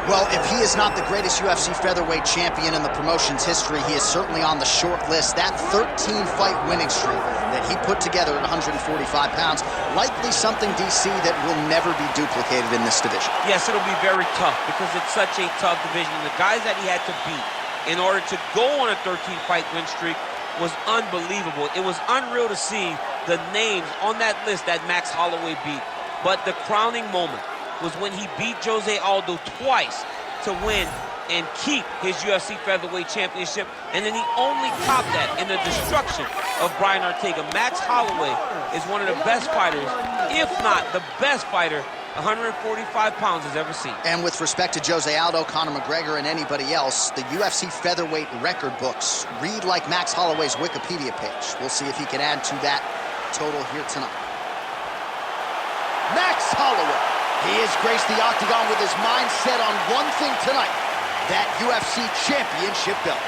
Well, if he is not the greatest UFC featherweight champion in the promotion's history, he is certainly on the short list. That 13-fight winning streak that he put together at 145 pounds, likely something, DC, that will never be duplicated in this division. Yes, it'll be very tough because it's such a tough division. The guys that he had to beat in order to go on a 13-fight win streak was unbelievable. It was unreal to see the names on that list that Max Holloway beat. But the crowning moment was when he beat Jose Aldo twice to win and keep his UFC featherweight championship, and then he only topped that in the destruction of Brian Ortega. Max Holloway is one of the best fighters, if not the best fighter 145 pounds has ever seen. And with respect to Jose Aldo, Conor McGregor, and anybody else, the UFC featherweight record books read like Max Holloway's Wikipedia page. We'll see if he can add to that total here tonight. Max Holloway. He has graced the octagon with his mind set on one thing tonight, that UFC championship belt.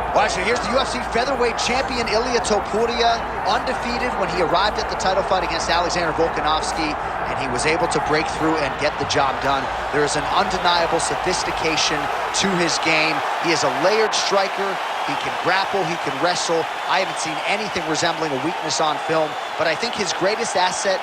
All right, so here's the UFC featherweight champion, Ilia Topuria, undefeated when he arrived at the title fight against Alexander Volkanovski, and he was able to break through and get the job done. There is an undeniable sophistication to his game. He is a layered striker. He can grapple, he can wrestle. I haven't seen anything resembling a weakness on film, but I think his greatest asset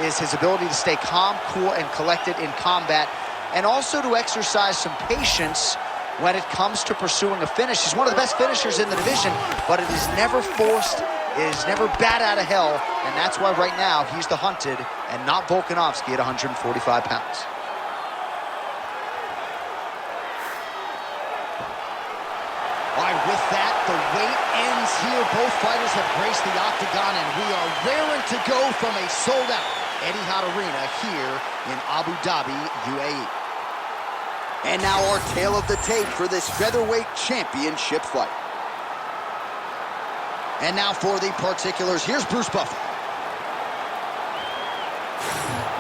is his ability to stay calm, cool, and collected in combat, and also to exercise some patience when it comes to pursuing a finish. He's one of the best finishers in the division, but it is never forced, it is never bat out of hell, and that's why right now he's the hunted and not Volkanovski at 145 pounds. All right, with that, the wait ends here. Both fighters have graced the octagon, and we are raring to go from a sold-out Etihad Arena here in Abu Dhabi, UAE. And now our tale of the tape for this featherweight championship fight. And now for the particulars, here's Bruce Buffer.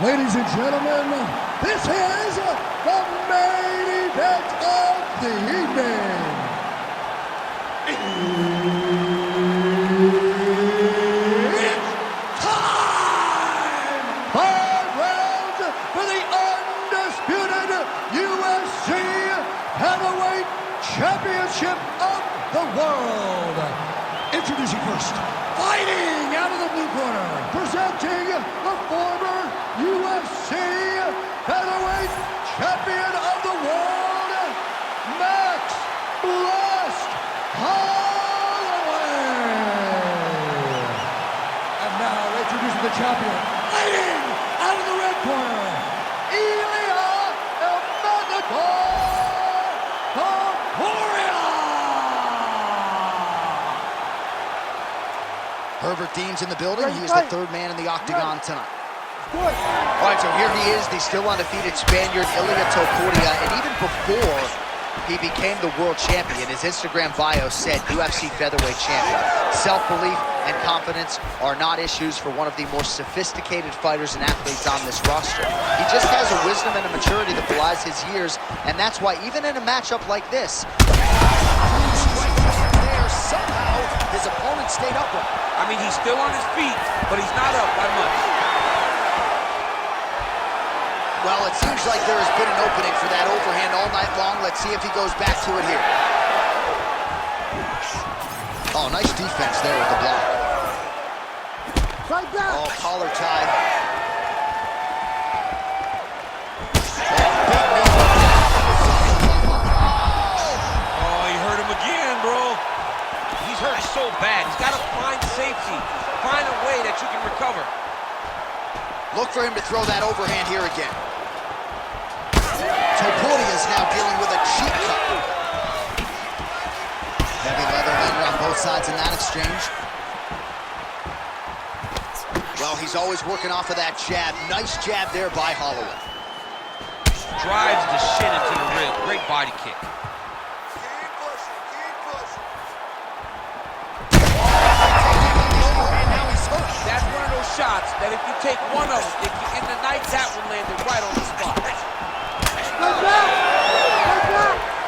Ladies and gentlemen, this is the main event of the evening. It's time! 5 rounds for the undisputed UFC Heavyweight Championship of the world. Introducing first, fighting out of the blue corner, presenting the former UFC Heavyweight Champion of the world, Max Blast Holloway. And now introducing the champion, fighting out of the red corner, Ilia Topuria. Herbert Dean's in the building. He is the third man in the octagon tonight. All right, so here he is, the still undefeated Spaniard, Ilia Topuria, and even before he became the world champion, his Instagram bio said UFC featherweight champion. Self-belief and confidence are not issues for one of the most sophisticated fighters and athletes on this roster. He just has a wisdom and a maturity that belies his years, and that's why even in a matchup like this, somehow his opponent stayed upright. I mean, he's still on his feet, but he's not up by much. Well, it seems like there has been an opening for that overhand all night long. Let's see if he goes back to it here. Oh, nice defense there with the block. Right back. Oh, collar tie. Oh, he hurt him again, bro. He's hurt so bad. He's got to find safety. Find a way that you can recover. Look for him to throw that overhand here again. Topuria is now dealing with a cheap cut. Heavy leather later on both sides in that exchange. Well, he's always working off of that jab. Nice jab there by Holloway. Drives the shit into the rib. Great body kick. shots that if you take one of them, in the night, that one landed right on the spot.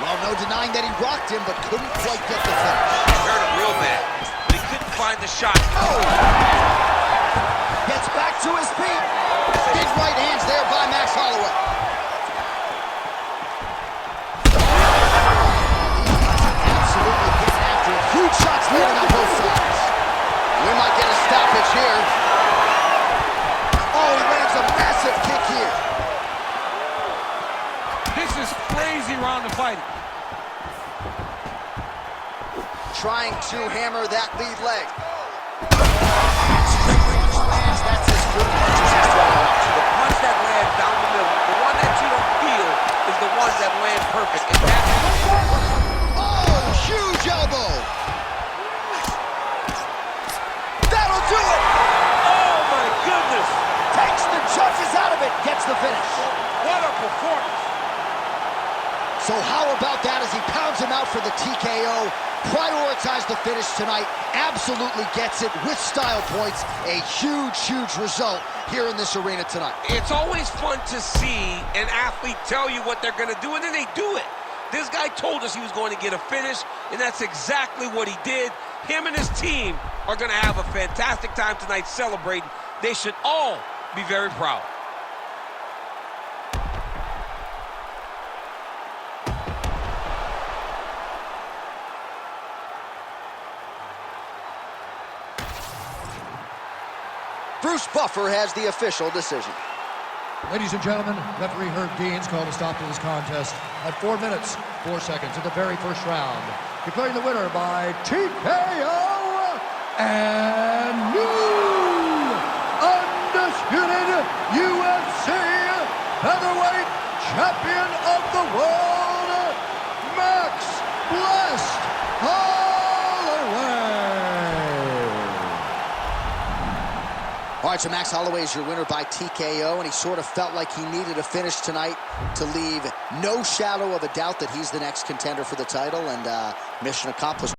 Well, no denying that he rocked him, but couldn't quite get the finish. It hurt him real bad, but he couldn't find the shot. Oh! Gets back to his feet. Big right hands there by Max Holloway. Absolutely getting after it. Huge shots landing on both sides. We might get a stoppage here. Oh, he lands a massive kick here. This is crazy round of fighting. Trying to hammer that lead leg. Straight punch lands. That's as good punches he's thrown out. The punch that lands down the middle, the one that you don't feel, is the ones that land perfect. And Oh, huge elbow. That'll do it. oh my goodness! Takes the judges out of it. Gets the finish. What a performance! So how about that as he pounds him out for the TKO? Prioritize the finish tonight. Absolutely gets it with style points. A huge, huge result here in this arena tonight. It's always fun to see an athlete tell you what they're going to do, and then they do it. This guy told us he was going to get a finish, and that's exactly what he did. Him and his team are going to have a fantastic time tonight celebrating. They should all be very proud. Bruce Buffer has the official decision. Ladies and gentlemen, referee Herb Deans called a stop to this contest at 4 minutes, 4 seconds of the very first round, declaring the winner by TKO and new undisputed UFC featherweight champion of the world, Max Blessed Holloway. All right, so Max Holloway is your winner by TKO, and he sort of felt like he needed a finish tonight to leave no shadow of a doubt that he's the next contender for the title, and mission accomplished.